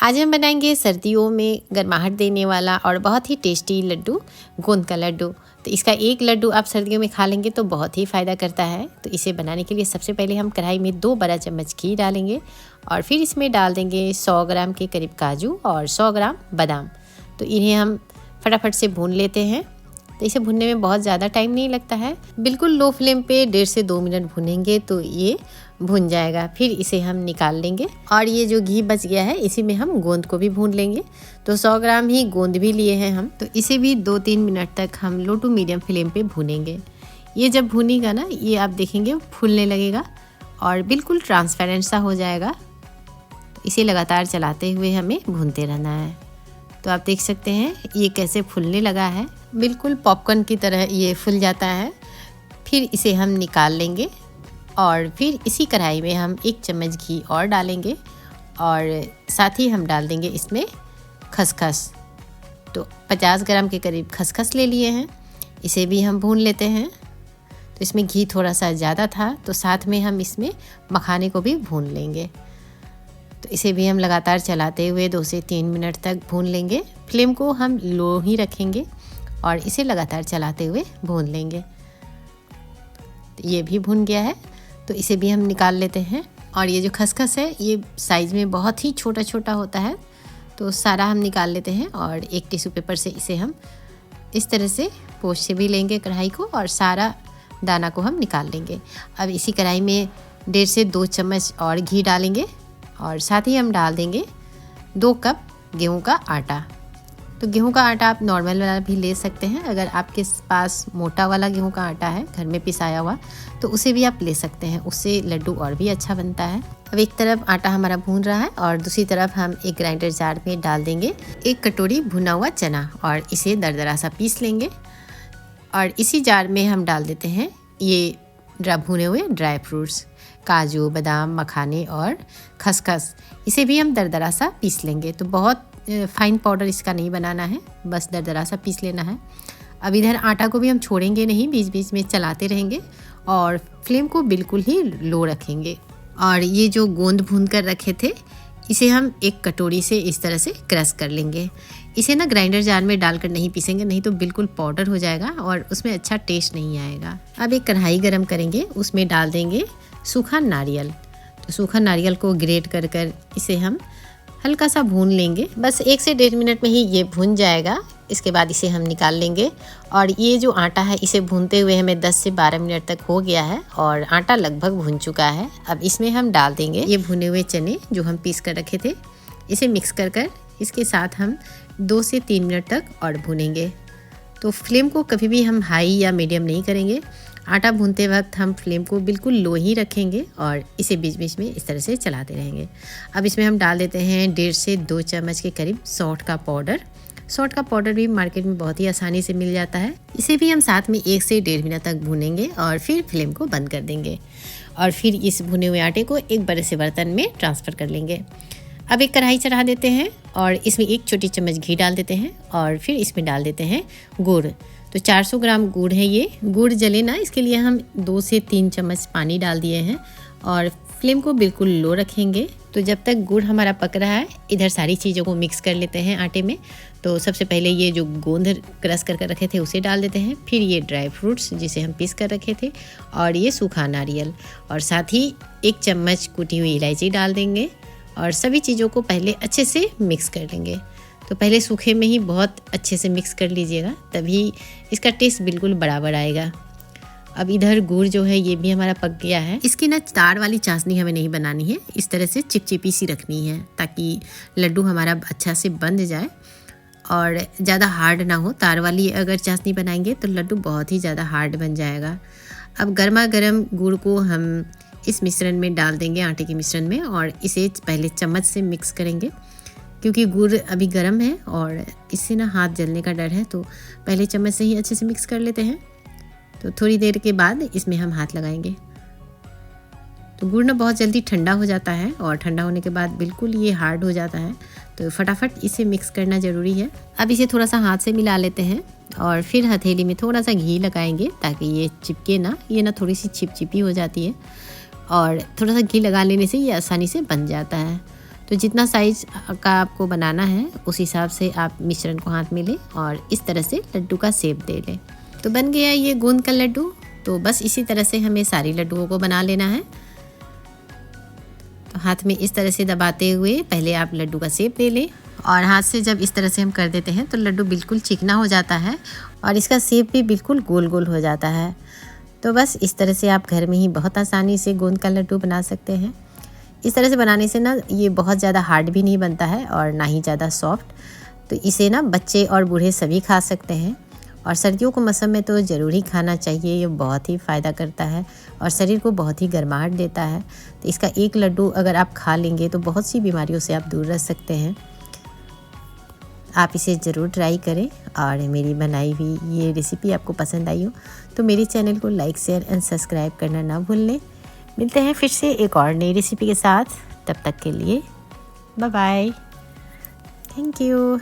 आज हम बनाएंगे सर्दियों में गर्माहट देने वाला और बहुत ही टेस्टी लड्डू, गोंद का लड्डू। तो इसका एक लड्डू आप सर्दियों में खा लेंगे तो बहुत ही फ़ायदा करता है। तो इसे बनाने के लिए सबसे पहले हम कढ़ाई में 2 बड़ा चम्मच घी डालेंगे और फिर इसमें डाल देंगे 100 ग्राम के करीब काजू और 100 ग्राम बादाम। तो इन्हें हम फटाफट से भून लेते हैं। तो इसे भुनने में बहुत ज़्यादा टाइम नहीं लगता है, बिल्कुल लो फ्लेम पे 1.5 से 2 मिनट भुनेंगे तो ये भुन जाएगा। फिर इसे हम निकाल लेंगे और ये जो घी बच गया है इसी में हम गोंद को भी भून लेंगे। तो 100 ग्राम ही गोंद भी लिए हैं हम, तो इसे भी 2-3 मिनट तक हम लो टू मीडियम फ्लेम पे भूनेंगे। ये जब भुनेगा ना, ये आप देखेंगे फूलने लगेगा और बिल्कुल ट्रांसपेरेंट सा हो जाएगा। तो इसे लगातार चलाते हुए हमें भूनते रहना है। तो आप देख सकते हैं ये कैसे फूलने लगा है, बिल्कुल पॉपकॉर्न की तरह ये फूल जाता है। फिर इसे हम निकाल लेंगे और फिर इसी कढ़ाई में हम 1 चम्मच घी और डालेंगे और साथ ही हम डाल देंगे इसमें खसखस। तो 50 ग्राम के करीब खसखस ले लिए हैं, इसे भी हम भून लेते हैं। तो इसमें घी थोड़ा सा ज़्यादा था तो साथ में हम इसमें मखाने को भी भून लेंगे। तो इसे भी हम लगातार चलाते हुए 2 से 3 मिनट तक भून लेंगे। फ्लेम को हम लो ही रखेंगे और इसे लगातार चलाते हुए भून लेंगे। तो ये भी भुन गया है, तो इसे भी हम निकाल लेते हैं। और ये जो खसखस है ये साइज़ में बहुत ही छोटा छोटा होता है, तो सारा हम निकाल लेते हैं और एक टिश्यू पेपर से इसे हम इस तरह से पोंछ से भी लेंगे कढ़ाई को और सारा दाना को हम निकाल लेंगे। अब इसी कढ़ाई में 1.5 से 2 चम्मच और घी डालेंगे और साथ ही हम डाल देंगे 2 कप गेहूं का आटा। तो गेहूं का आटा आप नॉर्मल वाला भी ले सकते हैं, अगर आपके पास मोटा वाला गेहूं का आटा है घर में पिसाया हुआ तो उसे भी आप ले सकते हैं, उससे लड्डू और भी अच्छा बनता है। अब एक तरफ आटा हमारा भून रहा है और दूसरी तरफ हम एक ग्राइंडर जार में डाल देंगे 1 कटोरी भुना हुआ चना और इसे दरदरा सा पीस लेंगे। और इसी जार में हम डाल देते हैं ये भुने हुए ड्राई फ्रूट्स, काजू, बादाम, मखाने और खसखस, इसे भी हम दरदरा सा पीस लेंगे। तो बहुत फाइन पाउडर इसका नहीं बनाना है, बस दरदरा सा पीस लेना है। अब इधर आटा को भी हम छोड़ेंगे नहीं, बीच बीच में चलाते रहेंगे और फ्लेम को बिल्कुल ही लो रखेंगे। और ये जो गोंद भून कर रखे थे इसे हम एक कटोरी से इस तरह से क्रश कर लेंगे। इसे ना ग्राइंडर जार में डालकर नहीं पीसेंगे, नहीं तो बिल्कुल पाउडर हो जाएगा और उसमें अच्छा टेस्ट नहीं आएगा। अब एक कढ़ाई गरम करेंगे, उसमें डाल देंगे सूखा नारियल। तो सूखा नारियल को ग्रेट कर कर इसे हम हल्का सा भून लेंगे, बस 1 से 1.5 मिनट में ही ये भून जाएगा। इसके बाद इसे हम निकाल लेंगे और ये जो आटा है इसे भूनते हुए हमें 10 से 12 मिनट तक हो गया है और आटा लगभग भून चुका है। अब इसमें हम डाल देंगे ये भुने हुए चने जो हम पीस कर रखे थे, इसे मिक्स कर कर इसके साथ हम 2 से 3 मिनट तक और भूनेंगे। तो फ्लेम को कभी भी हम हाई या मीडियम नहीं करेंगे, आटा भूनते वक्त हम फ्लेम को बिल्कुल लो ही रखेंगे और इसे बीच बीच में इस तरह से चलाते रहेंगे। अब इसमें हम डाल देते हैं 1.5 से 2 चम्मच के करीब सौंठ का पाउडर। सौंठ का पाउडर भी मार्केट में बहुत ही आसानी से मिल जाता है। इसे भी हम साथ में 1 से 1.5 मिनट तक भूनेंगे और फिर फ्लेम को बंद कर देंगे और फिर इस भुने हुए आटे को एक बड़े से बर्तन में ट्रांसफ़र कर लेंगे। अब एक कढ़ाई चढ़ा देते हैं और इसमें 1 छोटी चम्मच घी डाल देते हैं और फिर इसमें डाल देते हैं गुड़। तो 400 ग्राम गुड़ है ये। गुड़ जले ना, इसके लिए हम 2 से 3 चम्मच पानी डाल दिए हैं और फ्लेम को बिल्कुल लो रखेंगे। तो जब तक गुड़ हमारा पक रहा है इधर सारी चीज़ों को मिक्स कर लेते हैं आटे में। तो सबसे पहले ये जो गोंद क्रश कर रखे थे उसे डाल देते हैं, फिर ये ड्राई फ्रूट्स जिसे हम पीस कर रखे थे और ये सूखा नारियल और साथ ही 1 चम्मच कुटी हुई इलायची डाल देंगे और सभी चीज़ों को पहले अच्छे से मिक्स कर लेंगे। तो पहले सूखे में ही बहुत अच्छे से मिक्स कर लीजिएगा, तभी इसका टेस्ट बिल्कुल बराबर आएगा। अब इधर गुड़ जो है ये भी हमारा पक गया है। इसकी ना तार वाली चाशनी हमें नहीं बनानी है, इस तरह से चिपचिपी सी रखनी है ताकि लड्डू हमारा अच्छा से बंध जाए और ज़्यादा हार्ड ना हो। तार वाली अगर चाशनी बनाएंगे तो लड्डू बहुत ही ज़्यादा हार्ड बन जाएगा। अब गर्मा गर्म गुड़ को हम इस मिश्रण में डाल देंगे, आटे के मिश्रण में, और इसे पहले चम्मच से मिक्स करेंगे क्योंकि गुड़ अभी गर्म है और इससे ना हाथ जलने का डर है। तो पहले चम्मच से ही अच्छे से मिक्स कर लेते हैं। तो थोड़ी देर के बाद इसमें हम हाथ लगाएंगे। तो गुड़ ना बहुत जल्दी ठंडा हो जाता है और ठंडा होने के बाद बिल्कुल ये हार्ड हो जाता है, तो फटाफट इसे मिक्स करना ज़रूरी है। अब इसे थोड़ा सा हाथ से मिला लेते हैं और फिर हथेली में थोड़ा सा घी लगाएंगे ताकि ये चिपके ना, ये ना थोड़ी सी चिपचिपी हो जाती है और थोड़ा सा घी लगा लेने से ये आसानी से बन जाता है। तो जितना साइज़ का आपको बनाना है उस हिसाब से आप मिश्रण को हाथ में लें और इस तरह से लड्डू का शेप दे लें। तो बन गया ये गोंद का लड्डू। तो बस इसी तरह से हमें सारी लड्डुओं को बना लेना है। तो हाथ में इस तरह से दबाते हुए पहले आप लड्डू का शेप दे लें और हाथ से जब इस तरह से हम कर देते हैं तो लड्डू बिल्कुल चिकना हो जाता है और इसका शेप भी बिल्कुल गोल गोल हो जाता है। तो बस इस तरह से आप घर में ही बहुत आसानी से गोंद का लड्डू बना सकते हैं। इस तरह से बनाने से ना ये बहुत ज़्यादा हार्ड भी नहीं बनता है और ना ही ज़्यादा सॉफ्ट। तो इसे ना बच्चे और बूढ़े सभी खा सकते हैं और सर्दियों के मौसम में तो ज़रूर ही खाना चाहिए। ये बहुत ही फ़ायदा करता है और शरीर को बहुत ही गर्माहट देता है। तो इसका एक लड्डू अगर आप खा लेंगे तो बहुत सी बीमारियों से आप दूर रह सकते हैं। आप इसे ज़रूर ट्राई करें और मेरी बनाई हुई ये रेसिपी आपको पसंद आई हो तो मेरे चैनल को लाइक शेयर एंड सब्सक्राइब करना ना भूलें। मिलते हैं फिर से एक और नई रेसिपी के साथ। तब तक के लिए बाय बाय। Thank you.